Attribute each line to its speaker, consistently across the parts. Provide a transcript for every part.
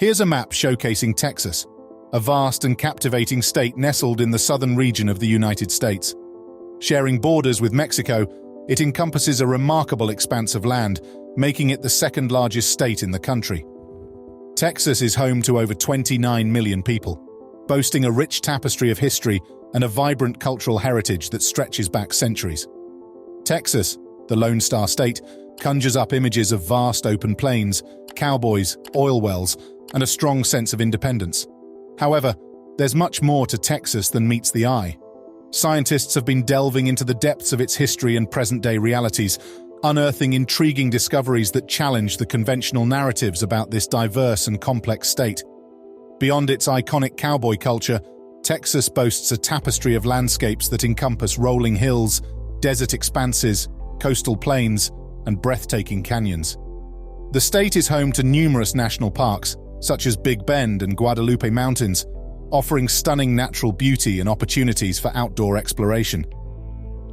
Speaker 1: Here's a map showcasing Texas, a vast and captivating state nestled in the southern region of the United States. Sharing borders with Mexico, it encompasses a remarkable expanse of land, making it the second-largest state in the country. Texas is home to over 29 million people, boasting a rich tapestry of history and a vibrant cultural heritage that stretches back centuries. Texas, the Lone Star State, conjures up images of vast open plains, cowboys, oil wells, and a strong sense of independence. However, there's much more to Texas than meets the eye. Scientists have been delving into the depths of its history and present-day realities, unearthing intriguing discoveries that challenge the conventional narratives about this diverse and complex state. Beyond its iconic cowboy culture, Texas boasts a tapestry of landscapes that encompass rolling hills, desert expanses, coastal plains, and breathtaking canyons. The state is home to numerous national parks, such as Big Bend and Guadalupe Mountains, offering stunning natural beauty and opportunities for outdoor exploration.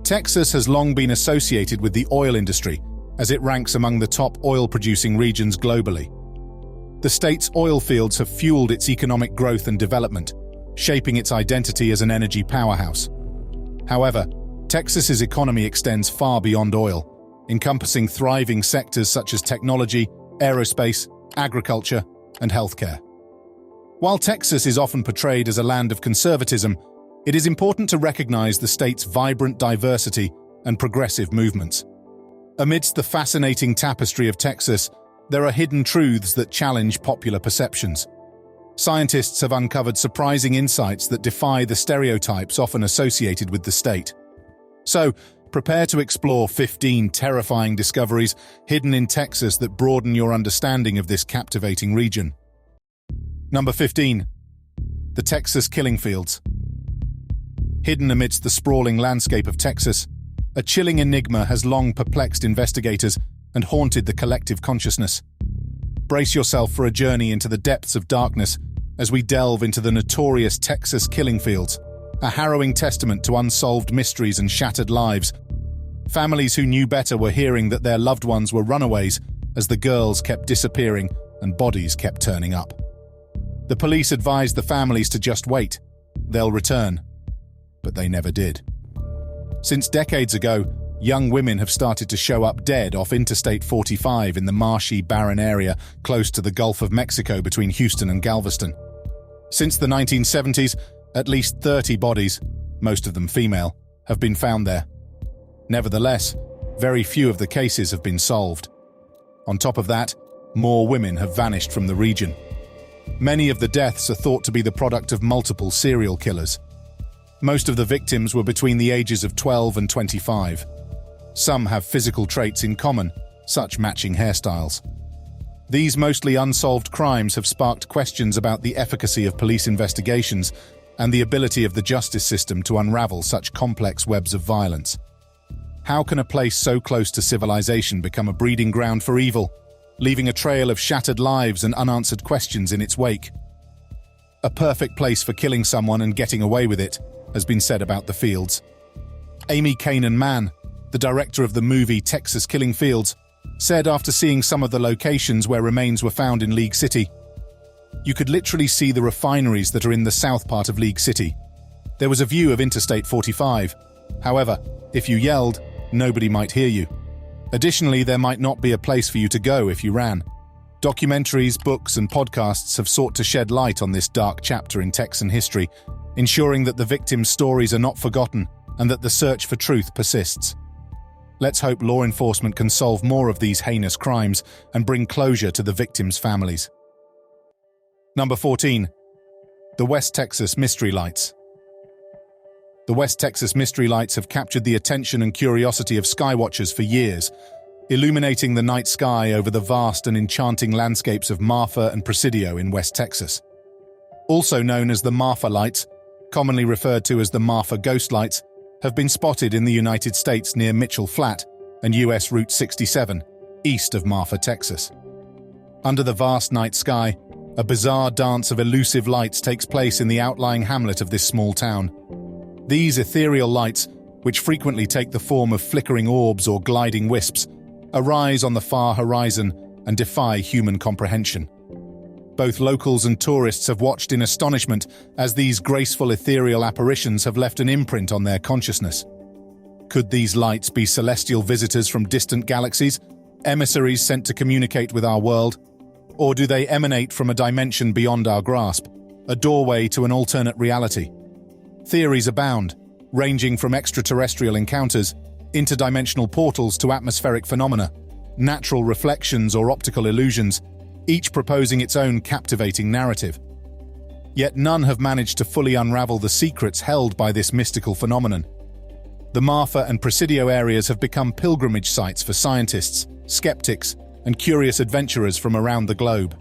Speaker 1: Texas has long been associated with the oil industry, as it ranks among the top oil-producing regions globally. The state's oil fields have fueled its economic growth and development, shaping its identity as an energy powerhouse. However, Texas's economy extends far beyond oil, encompassing thriving sectors such as technology, aerospace, agriculture, and healthcare. While Texas is often portrayed as a land of conservatism, it is important to recognize the state's vibrant diversity and progressive movements. Amidst the fascinating tapestry of Texas, there are hidden truths that challenge popular perceptions. Scientists have uncovered surprising insights that defy the stereotypes often associated with the state. So, prepare to explore 15 terrifying discoveries hidden in Texas that broaden your understanding of this captivating region. Number 15. The Texas Killing Fields. Hidden amidst the sprawling landscape of Texas, a chilling enigma has long perplexed investigators and haunted the collective consciousness. Brace yourself for a journey into the depths of darkness as we delve into the notorious Texas Killing Fields, a harrowing testament to unsolved mysteries and shattered lives. Families who knew better were hearing that their loved ones were runaways as the girls kept disappearing and bodies kept turning up. The police advised the families to just wait. They'll return. But they never did. Since decades ago, young women have started to show up dead off Interstate 45 in the marshy, barren area close to the Gulf of Mexico between Houston and Galveston. Since the 1970s, at least 30 bodies, most of them female, have been found there. Nevertheless, very few of the cases have been solved. On top of that, more women have vanished from the region. Many of the deaths are thought to be the product of multiple serial killers. Most of the victims were between the ages of 12 and 25. Some have physical traits in common, such matching hairstyles. These mostly unsolved crimes have sparked questions about the efficacy of police investigations and the ability of the justice system to unravel such complex webs of violence. How can a place so close to civilization become a breeding ground for evil, leaving a trail of shattered lives and unanswered questions in its wake? A perfect place for killing someone and getting away with it, has been said about the fields. Amy Kanan-Mann, the director of the movie Texas Killing Fields, said after seeing some of the locations where remains were found in League City, "You could literally see the refineries that are in the south part of League City. There was a view of Interstate 45. However, if you yelled, nobody might hear you. Additionally, there might not be a place for you to go if you ran." Documentaries, books, and podcasts have sought to shed light on this dark chapter in Texan history, ensuring that the victims' stories are not forgotten and that the search for truth persists. Let's hope law enforcement can solve more of these heinous crimes and bring closure to the victims' families. Number 14. The West Texas Mystery Lights. The West Texas Mystery Lights have captured the attention and curiosity of skywatchers for years, illuminating the night sky over the vast and enchanting landscapes of Marfa and Presidio in West Texas. Also known as the Marfa Lights, commonly referred to as the Marfa Ghost Lights, have been spotted in the United States near Mitchell Flat and US Route 67, east of Marfa, Texas. Under the vast night sky, a bizarre dance of elusive lights takes place in the outlying hamlet of this small town. These ethereal lights, which frequently take the form of flickering orbs or gliding wisps, arise on the far horizon and defy human comprehension. Both locals and tourists have watched in astonishment as these graceful ethereal apparitions have left an imprint on their consciousness. Could these lights be celestial visitors from distant galaxies, emissaries sent to communicate with our world? Or do they emanate from a dimension beyond our grasp, a doorway to an alternate reality? Theories abound, ranging from extraterrestrial encounters, interdimensional portals to atmospheric phenomena, natural reflections or optical illusions, each proposing its own captivating narrative. Yet none have managed to fully unravel the secrets held by this mystical phenomenon. The Marfa and Presidio areas have become pilgrimage sites for scientists, skeptics, and curious adventurers from around the globe.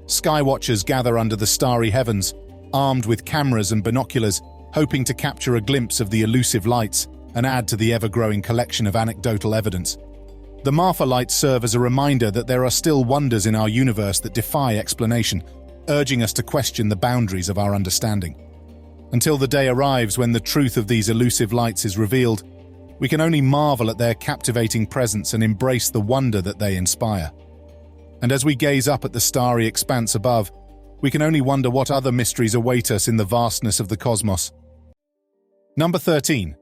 Speaker 1: Skywatchers gather under the starry heavens, armed with cameras and binoculars, hoping to capture a glimpse of the elusive lights and add to the ever-growing collection of anecdotal evidence. The Marfa lights serve as a reminder that there are still wonders in our universe that defy explanation, urging us to question the boundaries of our understanding. Until the day arrives when the truth of these elusive lights is revealed, we can only marvel at their captivating presence and embrace the wonder that they inspire. And as we gaze up at the starry expanse above, we can only wonder what other mysteries await us in the vastness of the cosmos. Number 13.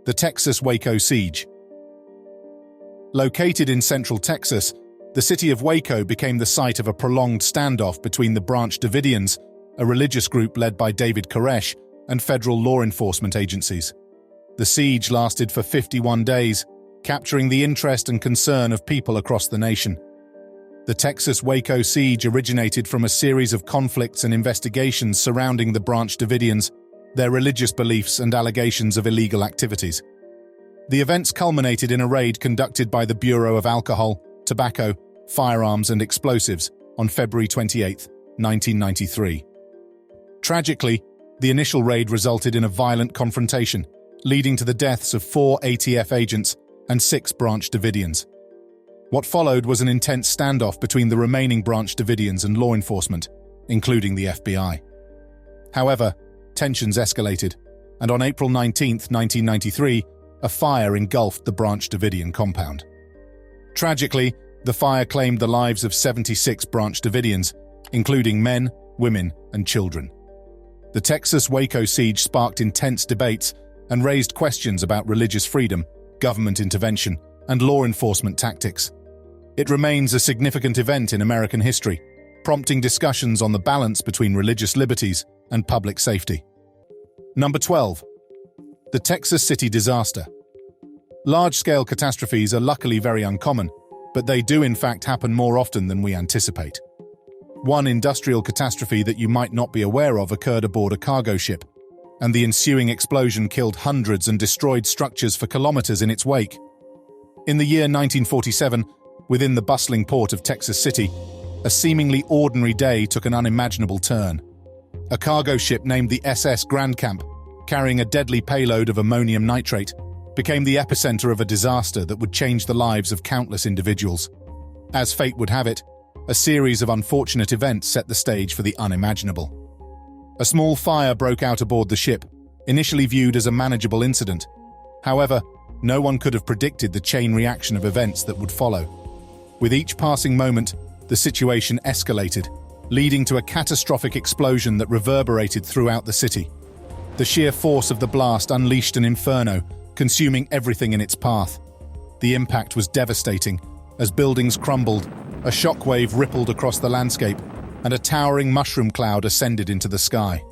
Speaker 1: The Texas Waco Siege. Located in central Texas, the city of Waco became the site of a prolonged standoff between the Branch Davidians, a religious group led by David Koresh, and federal law enforcement agencies. The siege lasted for 51 days, capturing the interest and concern of people across the nation. The Texas Waco siege originated from a series of conflicts and investigations surrounding the Branch Davidians, their religious beliefs, and allegations of illegal activities. The events culminated in a raid conducted by the Bureau of Alcohol, Tobacco, Firearms and Explosives on February 28, 1993. Tragically, the initial raid resulted in a violent confrontation, leading to the deaths of 4 ATF agents and 6 Branch Davidians. What followed was an intense standoff between the remaining Branch Davidians and law enforcement, including the FBI. However, tensions escalated, and on April 19, 1993, a fire engulfed the Branch Davidian compound. Tragically, the fire claimed the lives of 76 Branch Davidians, including men, women, and children. The Texas Waco siege sparked intense debates and raised questions about religious freedom, government intervention, and law enforcement tactics. It remains a significant event in American history, prompting discussions on the balance between religious liberties and public safety. Number 12. The Texas City Disaster. Large-scale catastrophes are luckily very uncommon, but they do in fact happen more often than we anticipate. One industrial catastrophe that you might not be aware of occurred aboard a cargo ship, and the ensuing explosion killed hundreds and destroyed structures for kilometers in its wake. In the year 1947, within the bustling port of Texas City, a seemingly ordinary day took an unimaginable turn. A cargo ship named the SS Grand Camp, carrying a deadly payload of ammonium nitrate, became the epicenter of a disaster that would change the lives of countless individuals. As fate would have it, a series of unfortunate events set the stage for the unimaginable. A small fire broke out aboard the ship, initially viewed as a manageable incident. However, no one could have predicted the chain reaction of events that would follow. With each passing moment, the situation escalated, leading to a catastrophic explosion that reverberated throughout the city. The sheer force of the blast unleashed an inferno, consuming everything in its path. The impact was devastating. As buildings crumbled, a shockwave rippled across the landscape, and a towering mushroom cloud ascended into the sky.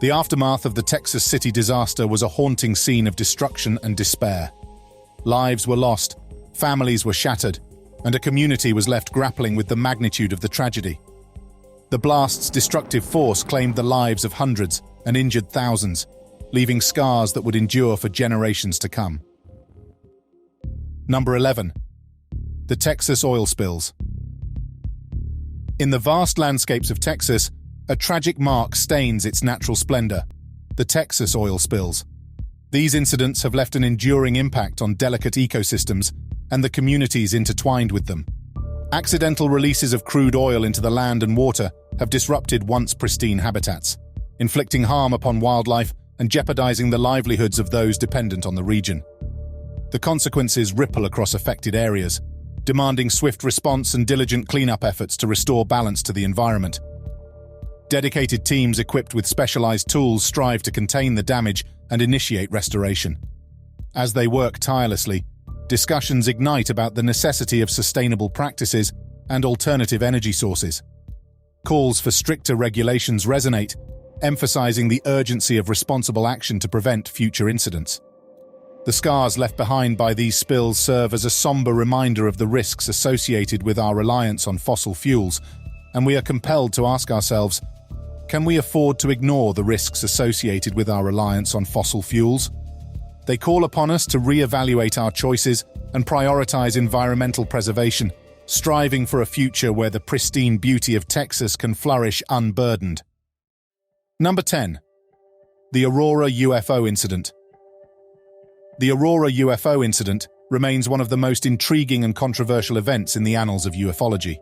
Speaker 1: The aftermath of the Texas City disaster was a haunting scene of destruction and despair. Lives were lost, families were shattered, and a community was left grappling with the magnitude of the tragedy. The blast's destructive force claimed the lives of hundreds and injured thousands, leaving scars that would endure for generations to come. Number 11. The Texas oil spills. In the vast landscapes of Texas, a tragic mark stains its natural splendor: the Texas oil spills. These incidents have left an enduring impact on delicate ecosystems and the communities intertwined with them. Accidental releases of crude oil into the land and water have disrupted once pristine habitats, inflicting harm upon wildlife and jeopardizing the livelihoods of those dependent on the region. The consequences ripple across affected areas, demanding swift response and diligent cleanup efforts to restore balance to the environment. Dedicated teams equipped with specialized tools strive to contain the damage and initiate restoration. As they work tirelessly, discussions ignite about the necessity of sustainable practices and alternative energy sources. Calls for stricter regulations resonate, emphasizing the urgency of responsible action to prevent future incidents. The scars left behind by these spills serve as a somber reminder of the risks associated with our reliance on fossil fuels, and we are compelled to ask ourselves, can we afford to ignore the risks associated with our reliance on fossil fuels? They call upon us to re-evaluate our choices and prioritize environmental preservation, striving for a future where the pristine beauty of Texas can flourish unburdened. Number 10. The Aurora UFO Incident. The Aurora UFO incident remains one of the most intriguing and controversial events in the annals of ufology.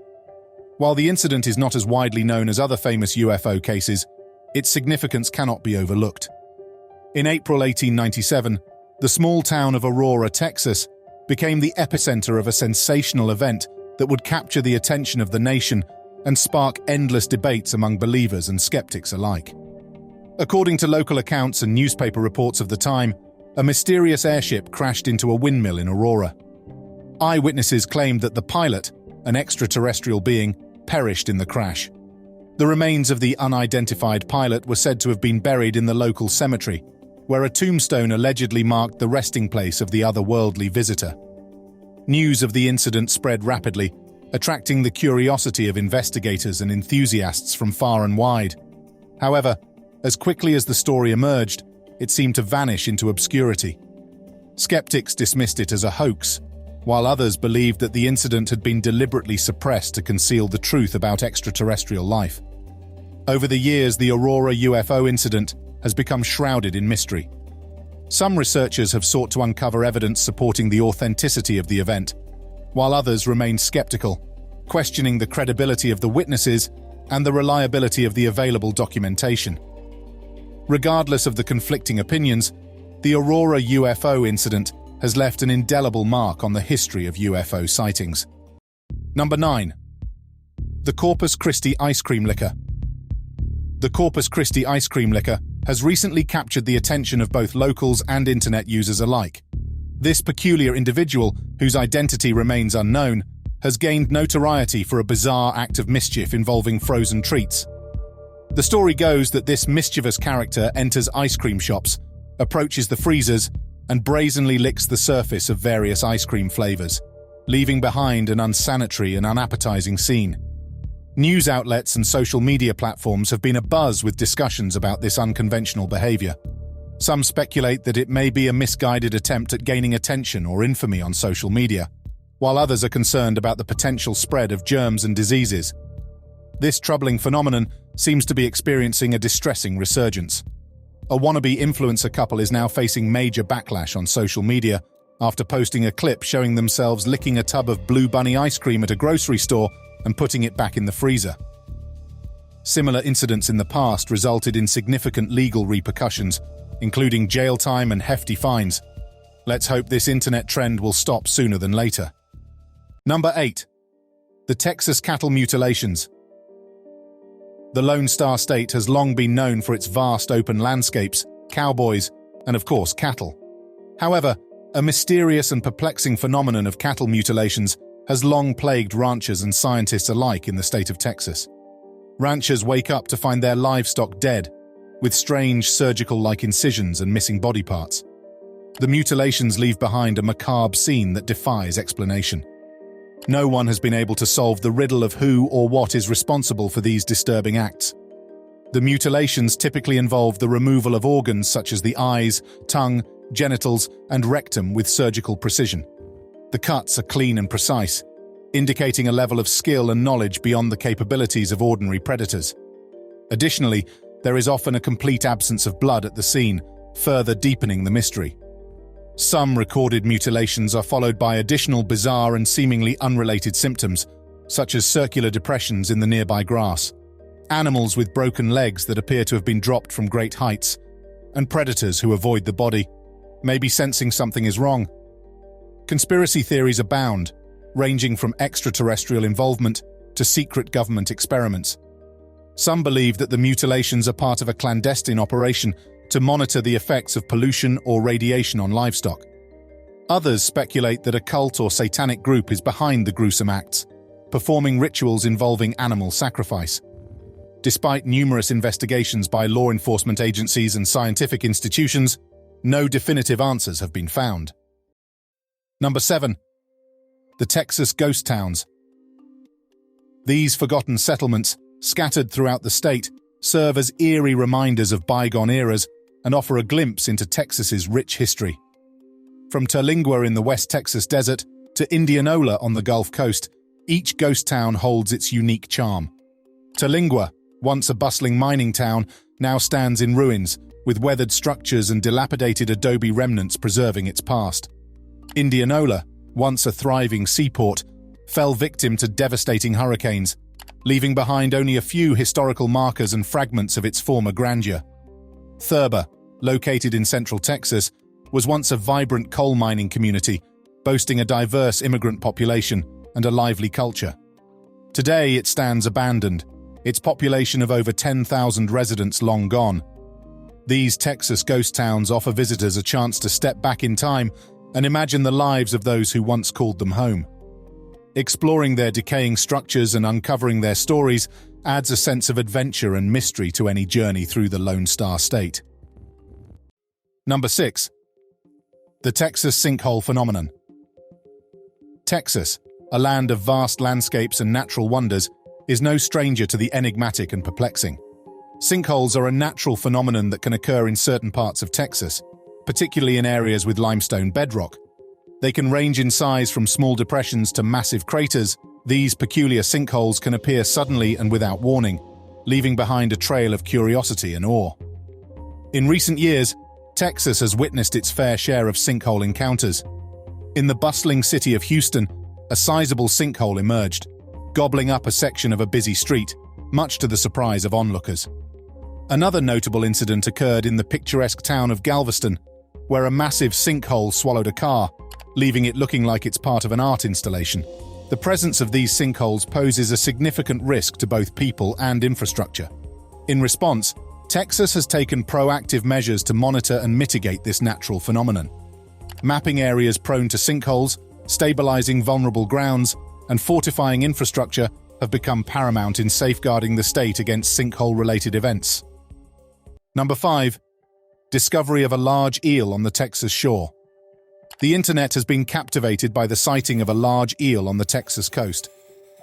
Speaker 1: While the incident is not as widely known as other famous UFO cases, its significance cannot be overlooked. In April 1897, the small town of Aurora, Texas, became the epicenter of a sensational event that would capture the attention of the nation and spark endless debates among believers and skeptics alike. According to local accounts and newspaper reports of the time, a mysterious airship crashed into a windmill in Aurora. Eyewitnesses claimed that the pilot, an extraterrestrial being, perished in the crash. The remains of the unidentified pilot were said to have been buried in the local cemetery, where a tombstone allegedly marked the resting place of the otherworldly visitor. News of the incident spread rapidly, attracting the curiosity of investigators and enthusiasts from far and wide. However, as quickly as the story emerged, it seemed to vanish into obscurity. Skeptics dismissed it as a hoax, while others believed that the incident had been deliberately suppressed to conceal the truth about extraterrestrial life. Over the years, the Aurora UFO incident has become shrouded in mystery. Some researchers have sought to uncover evidence supporting the authenticity of the event, while others remain skeptical, questioning the credibility of the witnesses and the reliability of the available documentation. Regardless of the conflicting opinions, the Aurora UFO incident has left an indelible mark on the history of UFO sightings. Number 9. The Corpus Christi ice cream liquor. The Corpus Christi ice cream liquor has recently captured the attention of both locals and internet users alike. This peculiar individual, whose identity remains unknown, has gained notoriety for a bizarre act of mischief involving frozen treats. The story goes that this mischievous character enters ice cream shops, approaches the freezers, and brazenly licks the surface of various ice cream flavors, leaving behind an unsanitary and unappetizing scene. News outlets and social media platforms have been abuzz with discussions about this unconventional behavior. Some speculate that it may be a misguided attempt at gaining attention or infamy on social media, while others are concerned about the potential spread of germs and diseases. This troubling phenomenon seems to be experiencing a distressing resurgence. A wannabe influencer couple is now facing major backlash on social media after posting a clip showing themselves licking a tub of Blue Bunny ice cream at a grocery store and putting it back in the freezer. Similar incidents in the past resulted in significant legal repercussions, including jail time and hefty fines. Let's hope this internet trend will stop sooner than later. Number 8. The Texas cattle mutilations. The Lone Star State has long been known for its vast open landscapes, cowboys, and of course cattle. However, a mysterious and perplexing phenomenon of cattle mutilations has long plagued ranchers and scientists alike in the state of Texas. Ranchers wake up to find their livestock dead, with strange surgical-like incisions and missing body parts. The mutilations leave behind a macabre scene that defies explanation. No one has been able to solve the riddle of who or what is responsible for these disturbing acts. The mutilations typically involve the removal of organs such as the eyes, tongue, genitals, and rectum with surgical precision. The cuts are clean and precise, indicating a level of skill and knowledge beyond the capabilities of ordinary predators. Additionally, there is often a complete absence of blood at the scene, further deepening the mystery. Some recorded mutilations are followed by additional bizarre and seemingly unrelated symptoms, such as circular depressions in the nearby grass, animals with broken legs that appear to have been dropped from great heights, and predators who avoid the body, maybe sensing something is wrong. Conspiracy theories abound, ranging from extraterrestrial involvement to secret government experiments. Some believe that the mutilations are part of a clandestine operation to monitor the effects of pollution or radiation on livestock. Others speculate that a cult or satanic group is behind the gruesome acts, performing rituals involving animal sacrifice. Despite numerous investigations by law enforcement agencies and scientific institutions, no definitive answers have been found. Number 7. The Texas ghost towns. These forgotten settlements, scattered throughout the state, serve as eerie reminders of bygone eras and offer a glimpse into Texas's rich history. From Terlingua in the West Texas desert to Indianola on the Gulf Coast, each ghost town holds its unique charm. Terlingua, once a bustling mining town, now stands in ruins, with weathered structures and dilapidated adobe remnants preserving its past. Indianola, once a thriving seaport, fell victim to devastating hurricanes, leaving behind only a few historical markers and fragments of its former grandeur. Thurber, located in central Texas, was once a vibrant coal mining community, boasting a diverse immigrant population and a lively culture. Today it stands abandoned, its population of over 10,000 residents long gone. These Texas ghost towns offer visitors a chance to step back in time and imagine the lives of those who once called them home. Exploring their decaying structures and uncovering their stories adds a sense of adventure and mystery to any journey through the Lone Star State. Number 6. The Texas sinkhole phenomenon. Texas, a land of vast landscapes and natural wonders, is no stranger to the enigmatic and perplexing. Sinkholes are a natural phenomenon that can occur in certain parts of Texas, particularly in areas with limestone bedrock. They can range in size from small depressions to massive craters. These peculiar sinkholes can appear suddenly and without warning, leaving behind a trail of curiosity and awe. In recent years, Texas has witnessed its fair share of sinkhole encounters. In the bustling city of Houston, a sizable sinkhole emerged, gobbling up a section of a busy street, much to the surprise of onlookers. Another notable incident occurred in the picturesque town of Galveston, where a massive sinkhole swallowed a car, leaving it looking like it's part of an art installation. The presence of these sinkholes poses a significant risk to both people and infrastructure. In response, Texas has taken proactive measures to monitor and mitigate this natural phenomenon. Mapping areas prone to sinkholes, stabilizing vulnerable grounds, and fortifying infrastructure have become paramount in safeguarding the state against sinkhole-related events. Number 5. Discovery of a large eel on the Texas shore. The internet has been captivated by the sighting of a large eel on the Texas coast.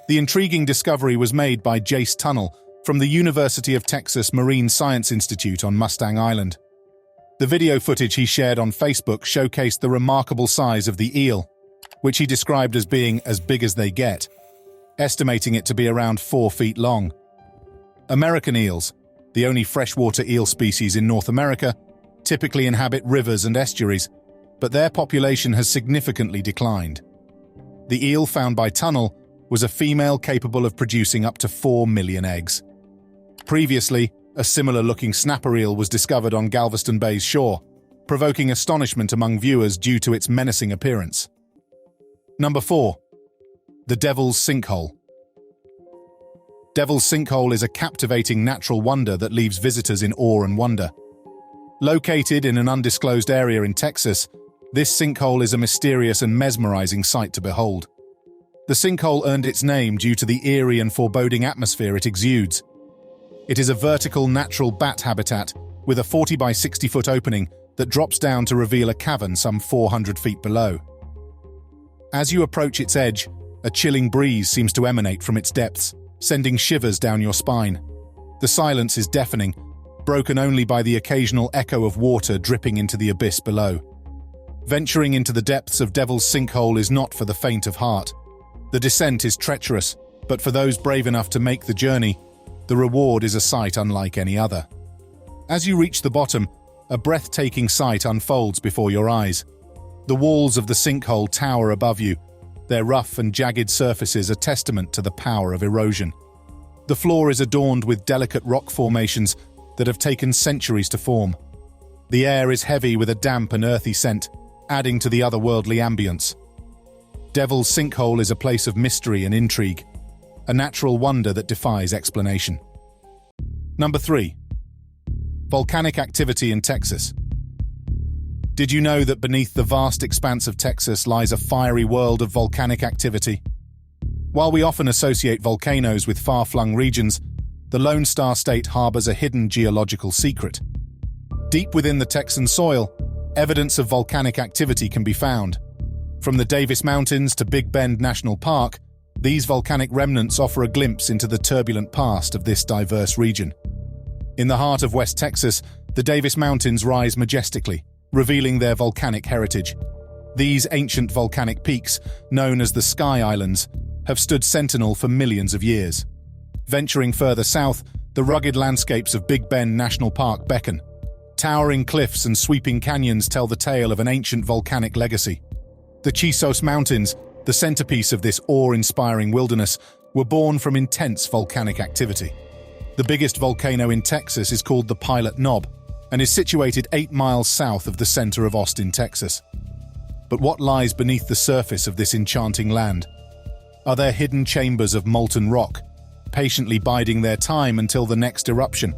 Speaker 1: The intriguing discovery was made by Jace Tunnel from the University of Texas Marine Science Institute on Mustang Island. The video footage he shared on Facebook showcased the remarkable size of the eel, which he described as being as big as they get, estimating it to be around 4 feet long. American eels, the only freshwater eel species in North America, typically inhabit rivers and estuaries, but their population has significantly declined. The eel found by Tunnel was a female capable of producing up to 4 million eggs. Previously, a similar-looking snapper eel was discovered on Galveston Bay's shore, provoking astonishment among viewers due to its menacing appearance. Number 4. The Devil's Sinkhole. Devil's Sinkhole is a captivating natural wonder that leaves visitors in awe and wonder. Located in an undisclosed area in Texas, this sinkhole is a mysterious and mesmerizing sight to behold. The sinkhole earned its name due to the eerie and foreboding atmosphere it exudes. It is a vertical natural bat habitat with a 40 by 60 foot opening that drops down to reveal a cavern some 400 feet below. As you approach its edge, a chilling breeze seems to emanate from its depths, sending shivers down your spine. The silence is deafening, broken only by the occasional echo of water dripping into the abyss below. Venturing into the depths of Devil's Sinkhole is not for the faint of heart. The descent is treacherous, but for those brave enough to make the journey, the reward is a sight unlike any other. As you reach the bottom, a breathtaking sight unfolds before your eyes. The walls of the sinkhole tower above you, their rough and jagged surfaces a testament to the power of erosion. The floor is adorned with delicate rock formations that have taken centuries to form. The air is heavy with a damp and earthy scent, adding to the otherworldly ambience. Devil's Sinkhole is a place of mystery and intrigue, a natural wonder that defies explanation. Number 3. Volcanic activity in Texas. Did you know that beneath the vast expanse of Texas lies a fiery world of volcanic activity? While we often associate volcanoes with far-flung regions, the Lone Star State harbors a hidden geological secret. Deep within the Texan soil, evidence of volcanic activity can be found. From the Davis Mountains to Big Bend National Park, these volcanic remnants offer a glimpse into the turbulent past of this diverse region. In the heart of West Texas, the Davis Mountains rise majestically, revealing their volcanic heritage. These ancient volcanic peaks, known as the Sky Islands, have stood sentinel for millions of years. Venturing further south, the rugged landscapes of Big Bend National Park beckon. Towering cliffs and sweeping canyons tell the tale of an ancient volcanic legacy. The Chisos Mountains, the centerpiece of this awe-inspiring wilderness, were born from intense volcanic activity. The biggest volcano in Texas is called the Pilot Knob and is situated 8 miles south of the center of Austin, Texas. But what lies beneath the surface of this enchanting land? Are there hidden chambers of molten rock, patiently biding their time until the next eruption?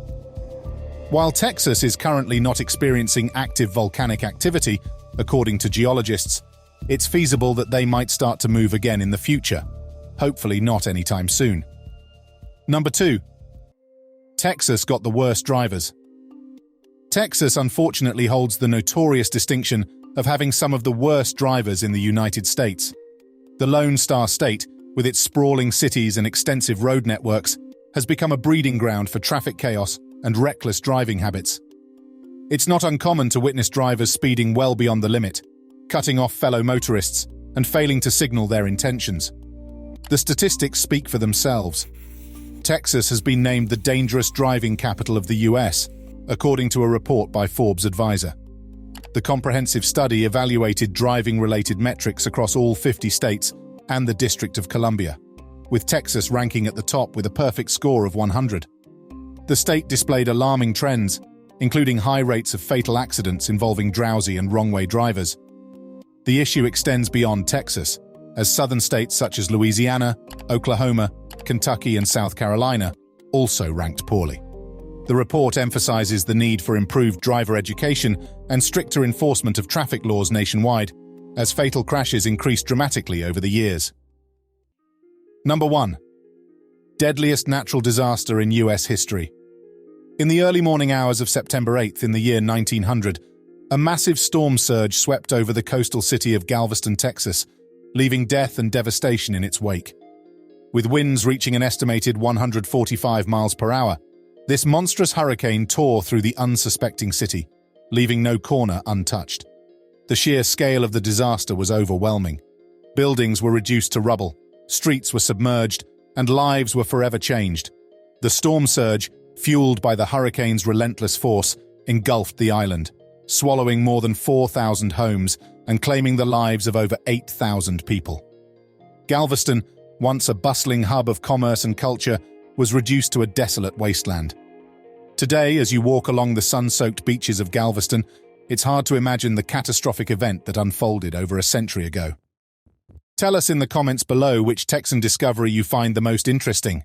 Speaker 1: While Texas is currently not experiencing active volcanic activity, according to geologists, it's feasible that they might start to move again in the future, hopefully not anytime soon. Number 2. Texas got the worst drivers. Texas unfortunately holds the notorious distinction of having some of the worst drivers in the United States. The Lone Star State, with its sprawling cities and extensive road networks, has become a breeding ground for traffic chaos and reckless driving habits. It's not uncommon to witness drivers speeding well beyond the limit, cutting off fellow motorists and failing to signal their intentions. The statistics speak for themselves. Texas has been named the dangerous driving capital of the US, according to a report by Forbes Advisor. The comprehensive study evaluated driving-related metrics across all 50 states and the District of Columbia, with Texas ranking at the top with a perfect score of 100. The state displayed alarming trends, including high rates of fatal accidents involving drowsy and wrong-way drivers. The issue extends beyond Texas, as southern states such as Louisiana, Oklahoma, Kentucky, and South Carolina also ranked poorly. The report emphasizes the need for improved driver education and stricter enforcement of traffic laws nationwide, as fatal crashes increased dramatically over the years. Number 1. Deadliest natural disaster in US history. In the early morning hours of September 8th in the year 1900, a massive storm surge swept over the coastal city of Galveston, Texas, leaving death and devastation in its wake. With winds reaching an estimated 145 miles per hour, this monstrous hurricane tore through the unsuspecting city, leaving no corner untouched. The sheer scale of the disaster was overwhelming. Buildings were reduced to rubble, streets were submerged, and lives were forever changed. The storm surge, fueled by the hurricane's relentless force, engulfed the island, swallowing more than 4,000 homes and claiming the lives of over 8,000 people. Galveston, once a bustling hub of commerce and culture, was reduced to a desolate wasteland. Today, as you walk along the sun-soaked beaches of Galveston, it's hard to imagine the catastrophic event that unfolded over a century ago. Tell us in the comments below which Texan discovery you find the most interesting.